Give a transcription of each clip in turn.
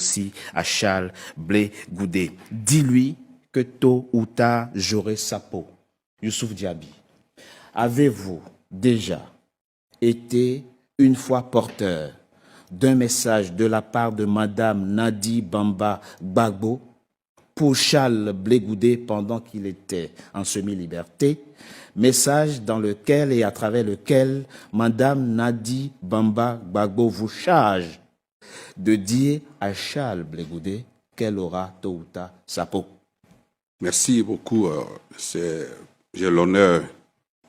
aussi à Charles Blé Goudé. Dis-lui que tôt ou tard, j'aurai sa peau. Youssouf Diaby, avez-vous déjà été une fois porteur d'un message de la part de Madame Nadi Bamba Gbagbo pour Charles Blé Goudé pendant qu'il était en semi-liberté, message dans lequel et à travers lequel Madame Nadi Bamba Gbagbo vous charge de dire à Charles Blé Goudé qu'elle aura tôt ou tard sa peau. Merci beaucoup. J'ai l'honneur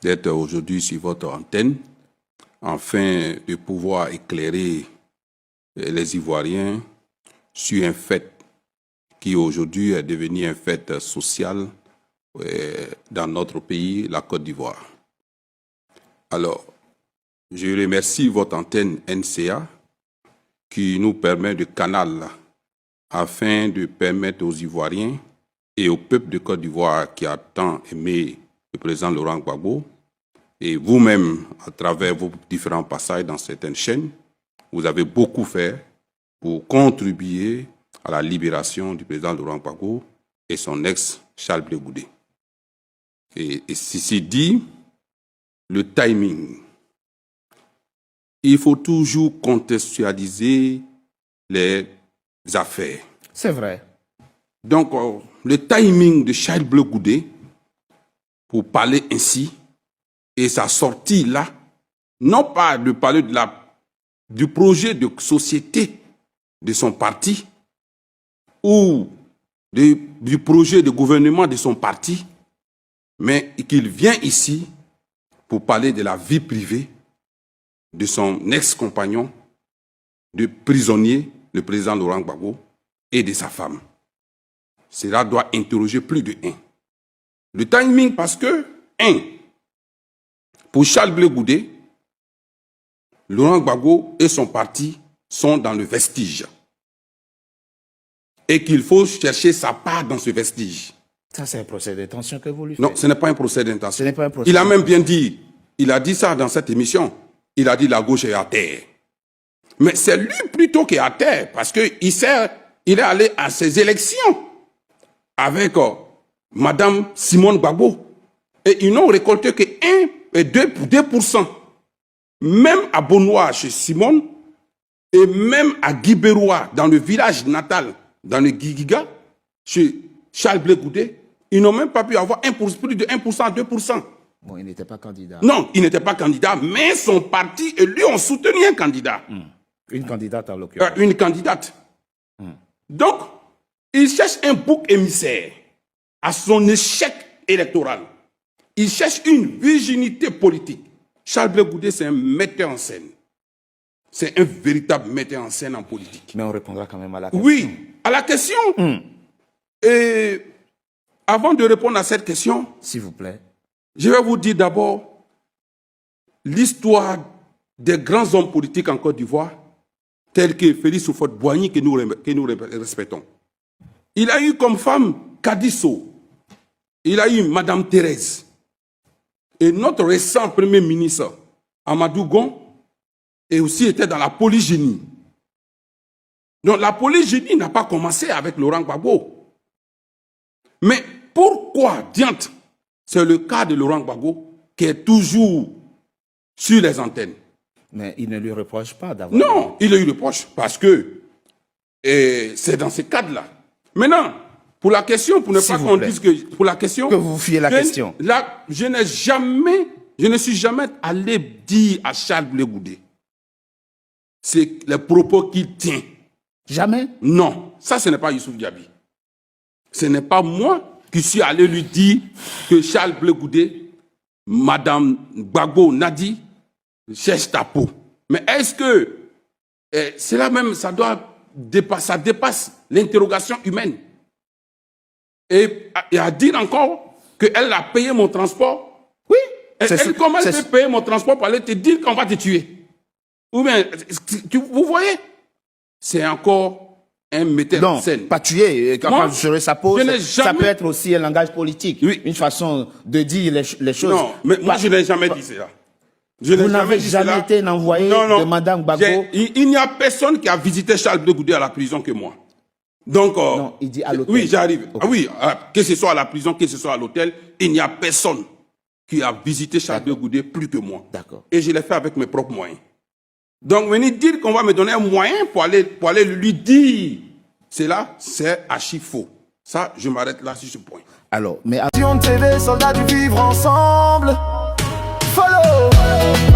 d'être aujourd'hui sur votre antenne afin de pouvoir éclairer les Ivoiriens sur un fait qui aujourd'hui est devenu un fait social dans notre pays, la Côte d'Ivoire. Alors, je remercie votre antenne NCA qui nous permet de canal afin de permettre aux Ivoiriens et au peuple de Côte d'Ivoire qui a tant aimé le président Laurent Gbagbo, et vous-même, à travers vos différents passages dans certaines chaînes, vous avez beaucoup fait pour contribuer à la libération du président Laurent Gbagbo et son ex Charles Blé Goudé. Et ceci dit, le timing. Il faut toujours contextualiser les affaires. C'est vrai. Donc, le timing de Charles Blé Goudé, pour parler ainsi, et sa sortie là, non pas de parler du projet de société de son parti ou du projet de gouvernement de son parti, mais qu'il vient ici pour parler de la vie privée de son ex-compagnon, de prisonnier, le président Laurent Gbagbo, et de sa femme. Cela doit interroger plus de un. Le timing, parce que, pour Charles Blé Goudé, Laurent Gbagbo et son parti sont dans le vestige. Et qu'il faut chercher sa part dans ce vestige. Ça, c'est un procès d'intention que vous lui faites. Non, ce n'est pas un procès d'intention. Ce n'est pas un procès. Il a même bien dit, il a dit ça dans cette émission, il a dit la gauche est à terre. Mais c'est lui plutôt qui est à terre, parce qu'il est allé à ses élections avec Madame Simone Gbagbo. Et ils n'ont récolté que 1 et 2%. Même à Bonois, chez Simone, et même à Guibérois, dans le village natal, dans le Guigiga, chez Charles Blé Goudé, ils n'ont même pas pu avoir plus de 1%, 2%. Bon, il n'était pas candidat. Non, il n'était pas candidat, mais son parti et lui ont soutenu un candidat. Une candidate en l'occurrence. Une candidate. Donc, il cherche un bouc émissaire à son échec électoral. Il cherche une virginité politique. Charles Blé Goudé, c'est un metteur en scène. C'est un véritable metteur en scène en politique. Mais on répondra quand même à la question. Oui, à la question. Et avant de répondre à cette question, s'il vous plaît, je vais vous dire d'abord l'histoire des grands hommes politiques en Côte d'Ivoire, tels que Félix Houphouët-Boigny, que nous respectons. Il a eu comme femme Kadisso. Il a eu Madame Thérèse. Et notre récent Premier ministre, Amadou Gon, et aussi était dans la polygénie. Donc la polygénie n'a pas commencé avec Laurent Gbagbo. Mais pourquoi, diante, c'est le cas de Laurent Gbagbo qui est toujours sur les antennes? Mais il ne lui reproche pas d'avoir... Non, il lui reproche parce que c'est dans ce cadre-là. Maintenant, pour la question, pour ne pas qu'on dise que... Pour la question... Que vous fiez la question. Là, je ne suis jamais allé dire à Charles Blé Goudé. C'est les propos qu'il tient. Jamais? Non, ça ce n'est pas Youssouf Diaby. Ce n'est pas moi qui suis allé lui dire que Charles Blé Goudé, Madame Gbagbo Nadi, cherche ta peau. Mais est-ce que cela même, ça dépasse l'interrogation humaine? Et à dire encore qu'elle a payé mon transport? Oui. Comment elle peut payer mon transport pour aller te dire qu'on va te tuer? Ou bien, vous voyez? C'est encore un metteur en scène. Non, pas tuer. Quand je serai sa peau, ça peut être aussi un langage politique. Oui. Une façon de dire les choses. Non, mais moi je n'ai jamais dit cela. Je n'ai Vous n'avez dit jamais cela. été un envoyé Non. de Madame Gbagbo? Il n'y a personne qui a visité Charles Blé Goudé à la prison que moi. Donc, non, il dit à l'hôtel. Oui, j'arrive. Okay. Oui, que ce soit à la prison, que ce soit à l'hôtel, il n'y a personne qui a visité Charles Blé Goudé plus que moi. D'accord. Et je l'ai fait avec mes propres moyens. Donc, venir dire qu'on va me donner un moyen pour aller lui dire cela, c'est archi faux. Ça, je m'arrête là sur ce point. Alors, mais... TV, soldats du vivre ensemble. Follow.